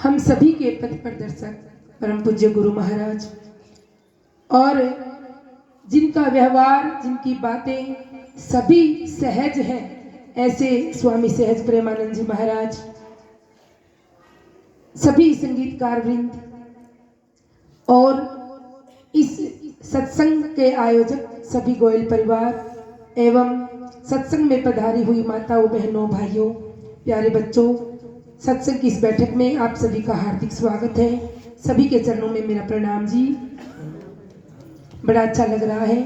हम सभी के पथ प्रदर्शक परम पूज्य गुरु महाराज और जिनका व्यवहार, जिनकी बातें सभी सहज हैं, ऐसे स्वामी सहज प्रेमानंद जी महाराज, सभी संगीतकार वृंद और इस सत्संग के आयोजक सभी गोयल परिवार एवं सत्संग में पधारी हुई माताओं, बहनों, भाइयों, प्यारे बच्चों, सत्संग की इस बैठक में आप सभी का हार्दिक स्वागत है। सभी के चरणों में मेरा प्रणाम जी। बड़ा अच्छा लग रहा है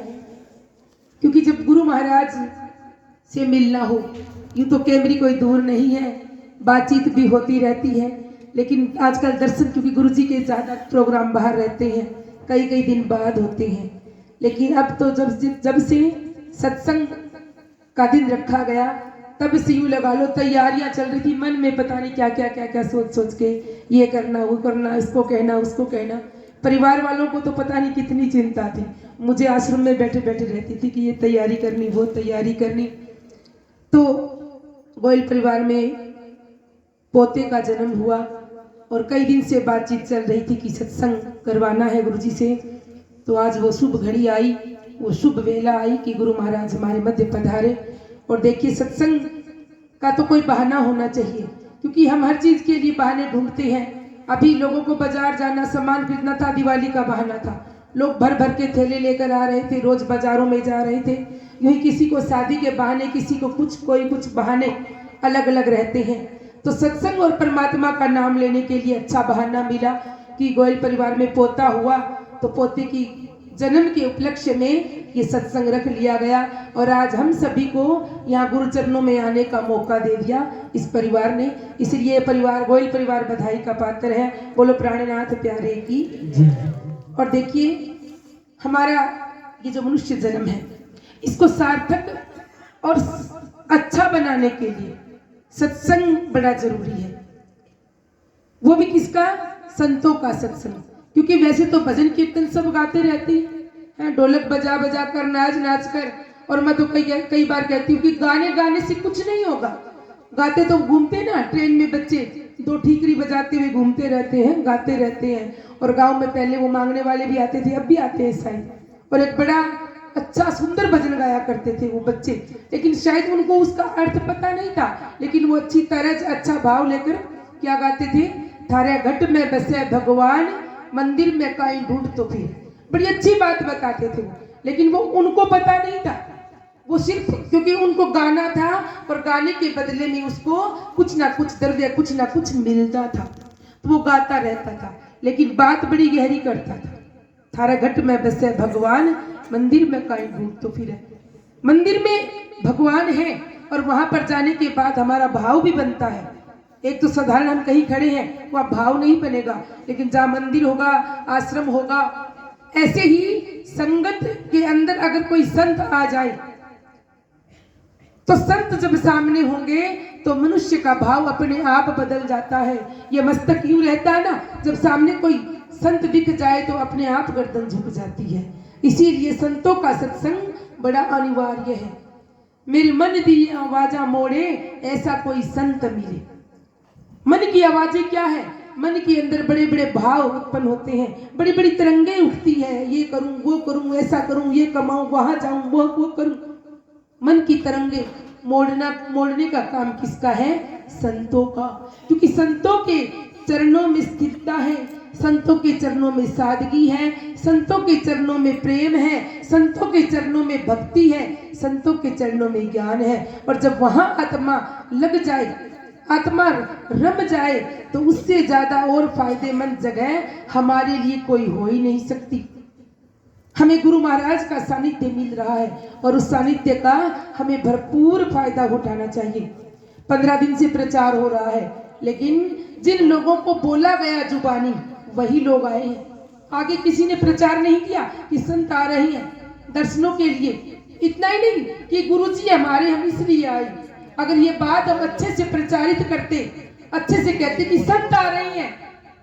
क्योंकि जब गुरु महाराज से मिलना हो, यूँ तो कैमरी कोई दूर नहीं है, बातचीत भी होती रहती है, लेकिन आजकल दर्शन क्योंकि गुरु जी के ज़्यादा प्रोग्राम बाहर रहते हैं, कई कई दिन बाद होते हैं, लेकिन अब तो जब से सत्संग का दिन रखा गया तब से यूँ लगा लो तैयारियां चल रही थी। मन में पता नहीं क्या क्या क्या क्या सोच के ये करना, वो करना, इसको कहना, उसको कहना। परिवार वालों को तो पता नहीं कितनी चिंता थी। मुझे आश्रम में बैठे बैठे रहती थी कि ये तैयारी करनी, वो तैयारी करनी। तो गोयल परिवार में पोते का जन्म हुआ और कई दिन से बातचीत चल रही थी कि सत्संग करवाना है गुरु जी से। तो आज वो शुभ घड़ी आई, वो शुभ वेला आई कि गुरु महाराज हमारे मध्य पधारे। और देखिए, सत्संग का तो कोई बहाना होना चाहिए, क्योंकि हम हर चीज के लिए बहाने ढूंढते हैं। अभी लोगों को बाजार जाना, सामान खरीदना था, दिवाली का बहाना था, लोग भर भर के थैले लेकर आ रहे थे, रोज बाजारों में जा रहे थे। यूं ही किसी को शादी के बहाने, किसी को कुछ, कोई कुछ बहाने अलग अलग रहते हैं। तो सत्संग और परमात्मा का नाम लेने के लिए अच्छा बहाना मिला कि गोयल परिवार में पोता हुआ, तो पोते की जन्म के उपलक्ष्य में ये सत्संग रख लिया गया। और आज हम सभी को यहाँ गुरु चरणों में आने का मौका दे दिया इस परिवार ने, इसलिए परिवार, गोयल परिवार बधाई का पात्र है। बोलो प्राणनाथ प्यारे की। और देखिए, हमारा ये जो मनुष्य जन्म है, इसको सार्थक और अच्छा बनाने के लिए सत्संग बड़ा जरूरी है। वो भी किसका? संतों का सत्संग। क्योंकि वैसे तो भजन कीर्तन सब गाते रहते हैं, ढोलक बजा बजा कर, नाच नाच कर, और मैं तो कई बार कहती हूँ कि गाने से कुछ नहीं होगा। गाते तो घूमते ना, ट्रेन में बच्चे दो ठीकरी बजाते हुए घूमते रहते हैं, गाते रहते हैं। और गांव में पहले वो मांगने वाले भी आते थे, अब भी आते हैं शायद, और एक बड़ा अच्छा सुंदर भजन गाया करते थे वो बच्चे, लेकिन शायद उनको उसका अर्थ पता नहीं था, लेकिन वो अच्छी तरह अच्छा भाव लेकर क्या गाते थे? थारे घट में बसे भगवान, मंदिर में कहीं ढूंढ तो फिर। बड़ी अच्छी बात बताते थे वो, लेकिन वो उनको पता नहीं था। वो सिर्फ क्योंकि उनको गाना था और गाने के बदले में उसको कुछ ना कुछ द्रव्य, कुछ ना कुछ मिलता था, तो वो गाता रहता था, लेकिन बात बड़ी गहरी करता था। थारा घट में बसे भगवान, मंदिर में कहीं ढूंढ तो फिर। मंदिर में भगवान है और वहां पर जाने के बाद हमारा भाव भी बनता है। एक तो साधारण हम कहीं खड़े हैं, वहाँ भाव नहीं बनेगा, लेकिन जहाँ मंदिर होगा, आश्रम होगा, ऐसे ही संगत के अंदर अगर कोई संत आ जाए, तो संत जब सामने होंगे तो मनुष्य का भाव अपने आप बदल जाता है। ये मस्तक यूं रहता है ना, जब सामने कोई संत दिख जाए तो अपने आप गर्दन झुक जाती है। इसीलिए संतों का सत्संग बड़ा अनिवार्य है। मेरे मन दी आवाजा मोड़े, ऐसा कोई संत मिले। मन की आवाजें क्या है? मन के अंदर बड़े बड़े भाव उत्पन्न होते हैं, बड़ी बड़ी तरंगे उठती है, ये करूं, वो करूं, ऐसा करूं, ये कमाऊं, वहां जाऊं, वो करूं। मन की तरंगे मोड़ने का काम किसका है? संतों का। क्योंकि संतों के चरणों में स्थिरता है, संतों के चरणों में सादगी है, संतों के चरणों में प्रेम है, संतों के चरणों में भक्ति है, संतों के चरणों में ज्ञान है। और जब वहां आत्मा लग जाए, आत्मा रम जाए, तो उससे ज्यादा और फायदेमंद जगह हमारे लिए कोई हो ही नहीं सकती। हमें गुरु महाराज का सानिध्य मिल रहा है और उस सानिध्य का हमें भरपूर फायदा उठाना चाहिए। 15 दिन से प्रचार हो रहा है, लेकिन जिन लोगों को बोला गया जुबानी, वही लोग आए हैं। आगे किसी ने प्रचार नहीं किया कि संत आ रहे हैं दर्शनों के लिए। इतना ही नहीं कि गुरु जी हमारे, हम इसलिए आए। अगर ये बात हम अच्छे से प्रचारित करते, अच्छे से कहते कि संत आ रहे हैं,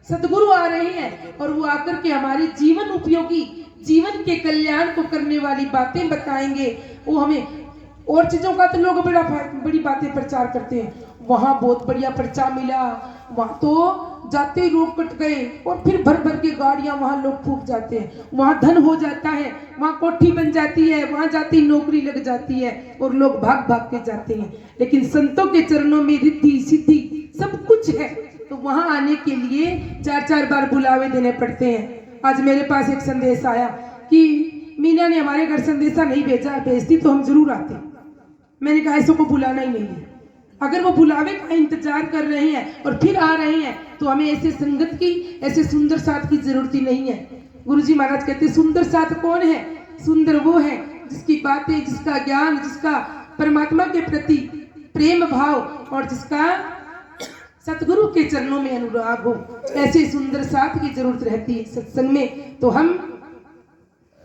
सदगुरु आ रहे हैं, और वो आकर के हमारे जीवन उपयोगी, जीवन के कल्याण को करने वाली बातें बताएंगे, वो हमें और चीजों का तो लोग बड़ी बातें प्रचार करते हैं। वहां बहुत बढ़िया पर्चा मिला, वहां तो जाते ही रोड कट गए और फिर भर भर के गाड़ियां वहां लोग फूक जाते हैं, वहां धन हो जाता है, वहां कोठी बन जाती है, वहां जाती नौकरी लग जाती है और लोग भाग भाग के जाते हैं। लेकिन संतों के चरणों में रिद्धि सिद्धि सब कुछ है, तो वहां आने के लिए 4-4 बार बुलावे देने पड़ते हैं। आज मेरे पास एक संदेश आया कि मीना ने हमारे घर संदेशा नहीं भेजा, भेजती तो हम जरूर आते। मैंने कहा ऐसो को बुलाना ही नहीं है। अगर वो बुलावे का इंतजार कर रहे हैं और फिर आ रहे हैं तो हमें ऐसे संगत की, ऐसे सुंदर साथ की जरूरत ही नहीं है। गुरुजी महाराज कहते सुंदर साथ कौन है? सुंदर वो है जिसकी बातें, जिसका ज्ञान, जिसका परमात्मा के प्रति प्रेम भाव और जिसका सतगुरु के चरणों में अनुराग हो। ऐसे सुंदर साथ की जरूरत रहती है सत्संग में। तो हम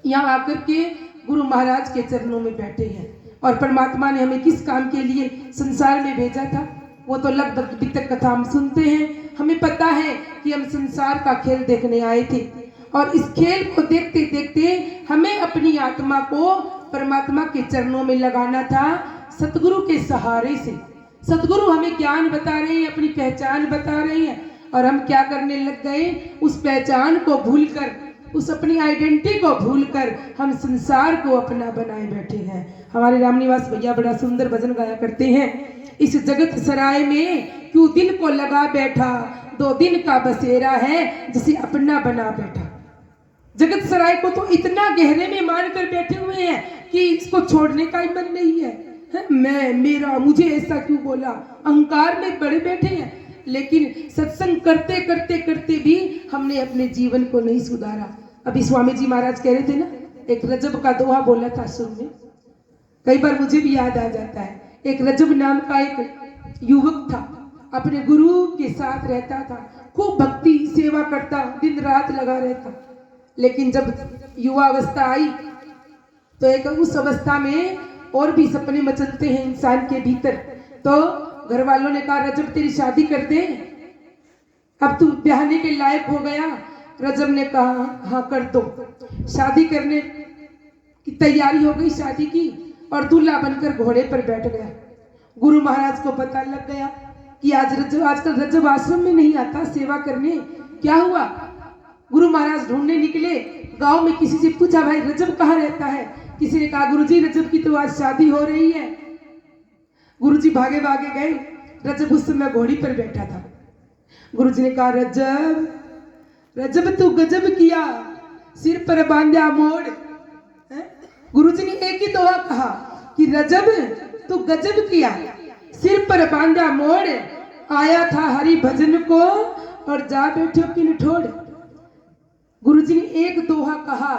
यहाँ आकर के गुरु महाराज के चरणों में बैठे हैं और परमात्मा ने हमें किस काम के लिए संसार में भेजा था वो तो लगभग अभी तक कथा हम सुनते हैं। हमें पता है कि हम संसार का खेल देखने आए थे और इस खेल को देखते देखते हमें अपनी आत्मा को परमात्मा के चरणों में लगाना था सतगुरु के सहारे से। सतगुरु हमें ज्ञान बता रहे हैं, अपनी पहचान बता रहे हैं और हम क्या करने लग गए? उस पहचान को भूलकर, उस अपनी आइडेंटिटी को भूलकर हम संसार को अपना बनाए बैठे हैं। हमारे रामनिवास भैया बड़ा सुंदर भजन गाया करते हैं, इस जगत सराय में क्यों दिल को लगा बैठा, 2 दिन का बसेरा है जिसे अपना बना बैठा। जगत सराय को तो इतना गहरे में मानकर बैठे हुए हैं कि इसको छोड़ने का ही मन नहीं है। मैं, मेरा, मुझे ऐसा क्यों बोला, अहंकार में बड़े बैठे हैं। लेकिन सत्संग करते करते करते भी हमने अपने जीवन को नहीं सुधारा। अभी स्वामी जी महाराज कह रहे थे ना, एक रजब का दोहा बोला था शुरू में, कई बार मुझे भी याद आ जाता है। एक रजब नाम का एक युवक था, अपने गुरु के साथ रहता था, खूब भक्ति सेवा करता, दिन रात लगा रहता। लेकिन जब युवा अवस्था आई तो एक उस अवस्था में और भी सपने मचलते हैं इंसान के भीतर। तो घर वालों ने कहा रजब तेरी शादी कर दे, अब तू ब्याहने के लायक हो गया। रजब ने कहा हाँ कर दो। शादी करने की तैयारी हो गई, शादी की, और दूल्हा बनकर घोड़े पर बैठ गया। गुरु महाराज को पता लग गया कि आजकल रजब आश्रम में नहीं आता सेवा करने। क्या हुआ? गुरु महाराज ढूंढने निकले, गांव में किसी से पूछा भाई रजब कहाँ रहता है? किसी ने कहा गुरुजी रजब की तो आज शादी हो रही है। गुरुजी भागे भागे गए, रजब उस समय घोड़ी पर बैठा था। गुरुजी ने कहा रजब, रजब तू गजब किया, सिर पर बांधा मोड़। गुरुजी ने एक ही दोहा कहा कि रजब तू गजब किया, सिर पर बांधा मोड़, आया था हरि भजन को और जा बैठो किन ठोड़। गुरुजी ने एक दोहा कहा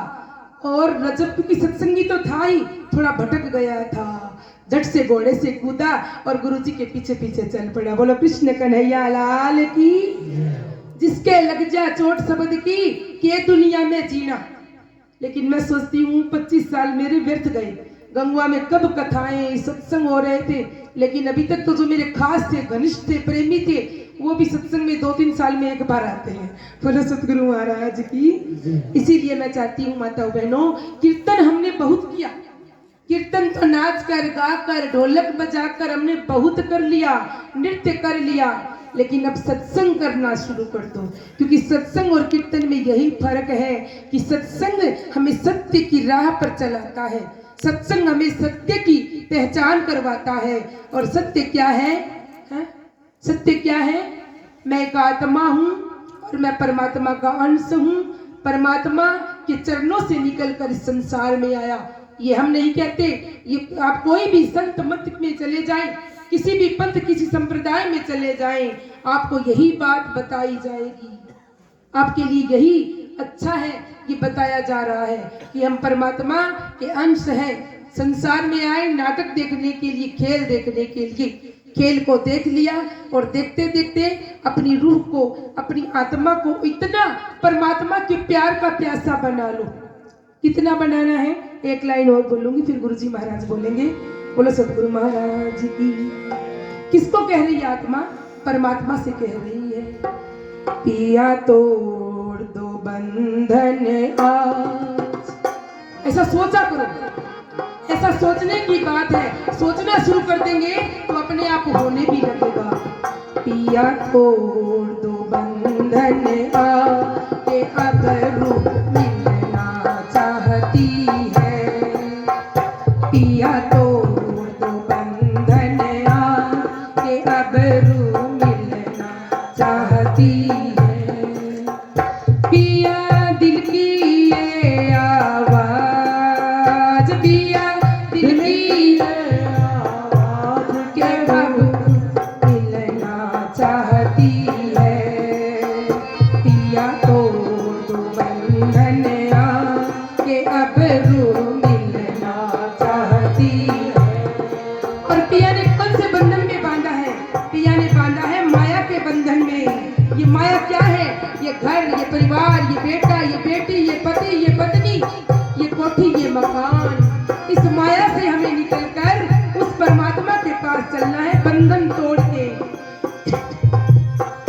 और रजब क्योंकि सत्संगी तो था ही, थोड़ा भटक गया था, झट से घोड़े से कूदा और गुरुजी के पीछे पीछे चल पड़ा। बोलो कृष्ण कन्हैया लाल की। जिसके लग जा चोट शब्द की के दुनिया में जीना। लेकिन मैं सोचती हूँ 25 साल मेरे व्यर्थ गए। गंगवा में कब कथाएं सत्संग हो रहे थे, लेकिन अभी तक तो जो मेरे खास थे, घनिष्ठ थे, प्रेमी थे, वो भी सत्संग में 2-3 साल में एक बार आते हैं। बोलो सतगुरु महाराज की। इसीलिए मैं चाहती हूँ माताओं बहनों, कीर्तन हमने बहुत किया। कीर्तन तो नाच कर, गा कर, ढोलक बजा कर हमने बहुत कर लिया, नृत्य कर लिया। लेकिन अब सत्संग करना शुरू कर दो, क्योंकि सत्संग और कीर्तन में यही फर्क है कि सत्संग हमें सत्य की राह पर चलाता है, सत्संग हमें सत्य की पहचान करवाता है। और सत्य क्या है? सत्य क्या है? मैं एक आत्मा हूँ और मैं परमात्मा का अंश हूँ, परमात्मा के चरणों से निकलकर इस संसार में आया। ये हम नहीं कहते, ये आप कोई भी संत मत में चले जाएं, किसी भी पंथ, किसी संप्रदाय में चले जाएं, आपको यही बात बताई जाएगी। आपके लिए यही अच्छा है कि बताया जा रहा है कि हम परमात्मा के अंश हैं। संसार में आए नाटक देखने के लिए, खेल देखने के लिए। खेल को देख लिया और देखते देखते अपनी रूह को, अपनी आत्मा को इतना परमात्मा के प्यार का प्यासा बना लो। कितना बनाना है? एक लाइन और बोलूंगी, फिर गुरुजी महाराज बोलेंगे। बोलो सतगुरु महाराज की। किसको कह रही है आत्मा? परमात्मा से कह रही है, पिया तोड़ दो बंधन आज। ऐसा सोचा करो, ऐसा सोचने की बात है। सोचना शुरू कर देंगे तो अपने आप होने भी लगेगा। पिया तोड़ दो बंधन आके अब रूप मिलना चाहती है। पिया तोड़ दो बंधन आके अब रूप मिलना चाहती है। पिया दिल की ये आवाज, पिया दिल की ये आवाज के अब मिलना चाहती है। पिया तोड़ दो बंधन आके अब रूप मिलना चाहती है। और पिया ने कौन से बंधन में बांधा है? पिया ने बांधा है माया के बंधन में। ये माया क्या है? ये घर, ये परिवार, ये बेटा, ये बेटी, ये पति, ये पत्नी, ये कोठी, ये मकान। इस माया से हमें निकलकर उस परमात्मा के पास चलना है, बंधन तोड़ के।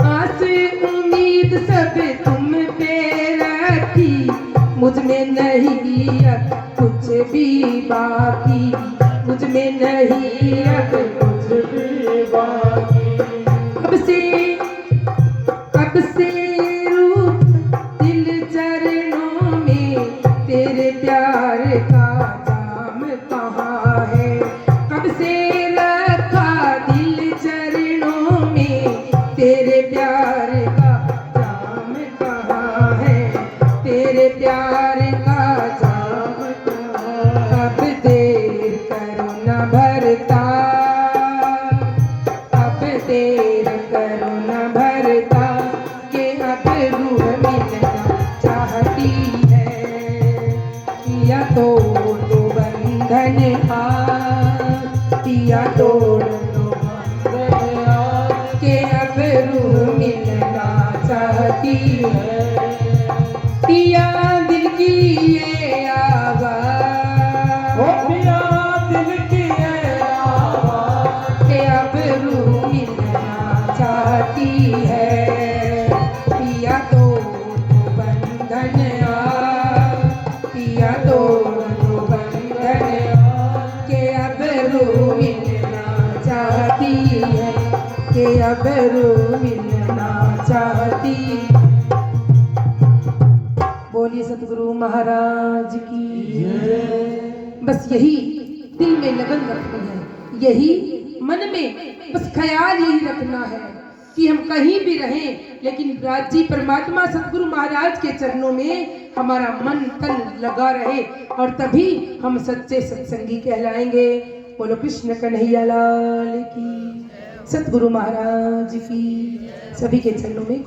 आस उम्मीद सब तुम पे रखी, मुझ में नहीं अब कुछ भी बाकी, मुझ में नहीं अब कुछ भी बाकी। अब से रूप दिल चरणों में, तेरे प्यार का जाम कहाँ है? कब से रखा दिल चरणों में, तेरे प्यार का जाम कहाँ है? तेरे प्यार का जाम कहाँ? अब देर करो न भरता, अब देर करो न भरता, के अब रूह मिलना चाहती है। पिया तोड़ दो बंधन पिया तोड़ दो बंधन के अब रूह मिलना चाहती है। पिया दिल की ये आवाज, पिया दिल की ये आवाज के अब रूह मिलना चाहती है। पिया तोड़ दो बंधन पिया तोड़ दो बंधन के अब रूह मिलना चाहती है, के अब रूह मिलना चाहती। बोलिए सतगुरु महाराज की। बस यही दिल में लगन रखनी है, यही मन में बस ख्याल यही रखना है कि हम कहीं भी रहें, लेकिन राज्य परमात्मा सतगुरु महाराज के चरणों में हमारा मन तन लगा रहे, और तभी हम सच्चे सत्संगी कहलाएंगे। बोलो कृष्ण कन्हैया लाल की, सतगुरु महाराज की। सभी के चरणों में